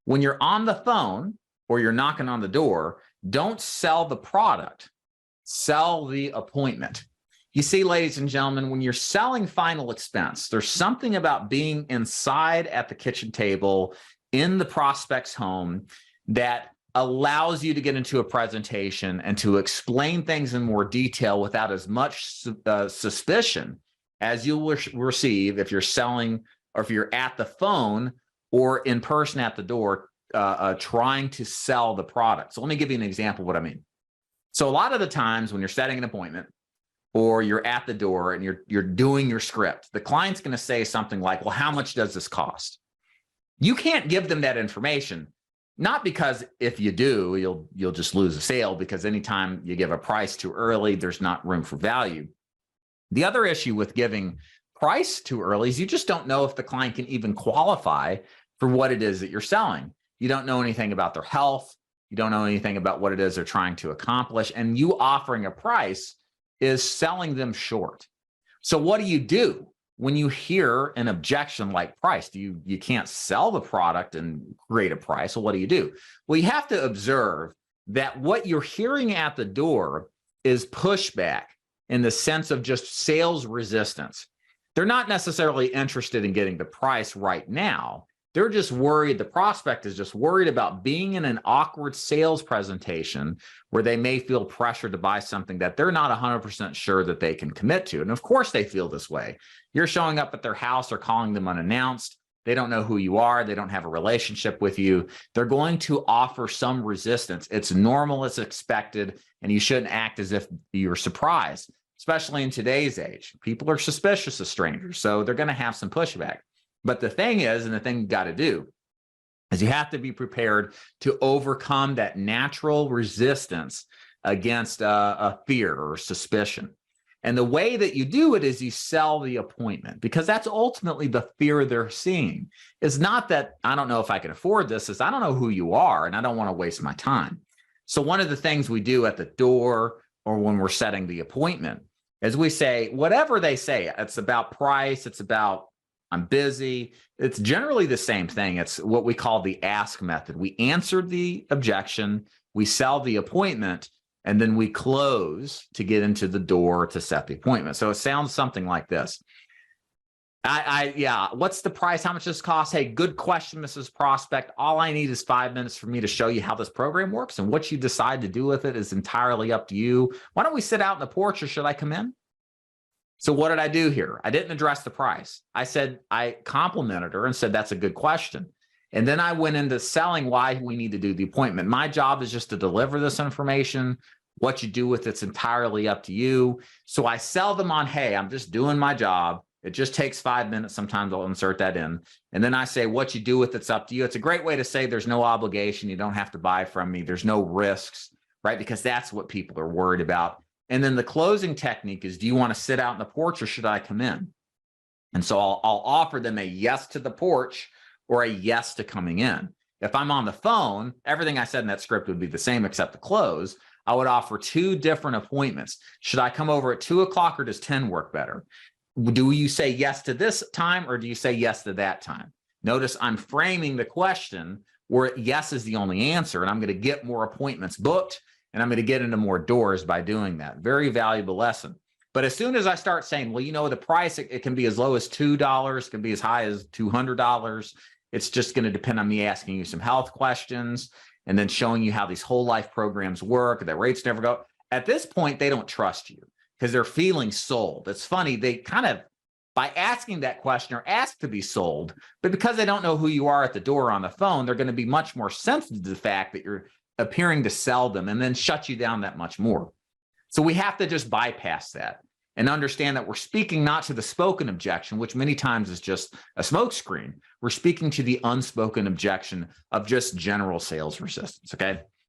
When you're on the phone or you're knocking on the door, don't sell the product, sell the appointment. You see, ladies and gentlemen, when you're selling final expense, there's something about being inside at the kitchen table in the prospect's home that allows you to get into a presentation and to explain things in more detail without as much suspicion as you will receive if you're selling or if you're at the phone or in person at the door trying to sell the product. So let me give you an example of what I mean. So a lot of the times when you're setting an appointment or you're at the door and you're doing your script, the client's going to say something like, well, how much does this cost? You can't give them that information, not because if you do, you'll just lose a sale, because anytime you give a price too early, there's not room for value. The other issue with giving price too early is you just don't know if the client can even qualify for what it is that you're selling. You don't know anything about their health. You don't know anything about what it is they're trying to accomplish. And you offering a price is selling them short. So what do? When you hear an objection like price? You can't sell the product and create a price. So what do? Well, you have to observe that what you're hearing at the door is pushback in the sense of just sales resistance. They're not necessarily interested in getting the price right now. They're just worried. The prospect is just worried about being in an awkward sales presentation where they may feel pressure to buy something that they're not 100% sure that they can commit to. And of course they feel this way. You're showing up at their house or calling them unannounced. They don't know who you are. They don't have a relationship with you. They're going to offer some resistance. It's normal, it's expected, and you shouldn't act as if you're surprised, especially in today's age. People are suspicious of strangers, so they're going to have some pushback. But the thing is, and the thing you got to do, is you have to be prepared to overcome that natural resistance against a fear or suspicion. And the way that you do it is you sell the appointment, because that's ultimately the fear they're seeing. It's not that I don't know if I can afford this, it's I don't know who you are and I don't want to waste my time. So one of the things we do at the door or when we're setting the appointment is we say, whatever they say, it's about price, it's about I'm busy. It's generally the same thing. It's what we call the ask method. We answer the objection, we sell the appointment, and then we close to get into the door to set the appointment. So it sounds something like this. Yeah, what's the price? How much does this cost? Hey, good question, Mrs. Prospect. All I need is 5 minutes for me to show you how this program works, and what you decide to do with it is entirely up to you. Why don't we sit out in the porch, or should I come in? So what did I do here? I didn't address the price. I complimented her and said, that's a good question. And then I went into selling why we need to do the appointment. My job is just to deliver this information. What you do with it's entirely up to you. So I sell them on, hey, I'm just doing my job. It just takes 5 minutes. Sometimes I'll insert that in. And then I say, what you do with it's up to you. It's a great way to say there's no obligation. You don't have to buy from me. There's no risks, right? Because that's what people are worried about. And then the closing technique is, do you want to sit out in the porch or should I come in? And so I'll offer them a yes to the porch or a yes to coming in. If I'm on the phone, everything I said in that script would be the same except the close. I would offer 2 different appointments. Should I come over at 2 o'clock or does 10 work better? Do you say yes to this time or do you say yes to that time? Notice I'm framing the question where yes is the only answer, and I'm going to get more appointments booked. And I'm going to get into more doors by doing that. Very valuable lesson. But as soon as I start saying, well, you know, the price, it can be as low as $2, it can be as high as $200. It's just going to depend on me asking you some health questions and then showing you how these whole life programs work, that rates never go. At this point, they don't trust you because they're feeling sold. It's funny. They kind of, by asking that question, are asked to be sold, but because they don't know who you are at the door or on the phone, they're going to be much more sensitive to the fact that you're appearing to sell them and then shut you down that much more. So we have to just bypass that and understand that we're speaking not to the spoken objection, which many times is just a smokescreen. We're speaking to the unspoken objection of just general sales resistance, okay?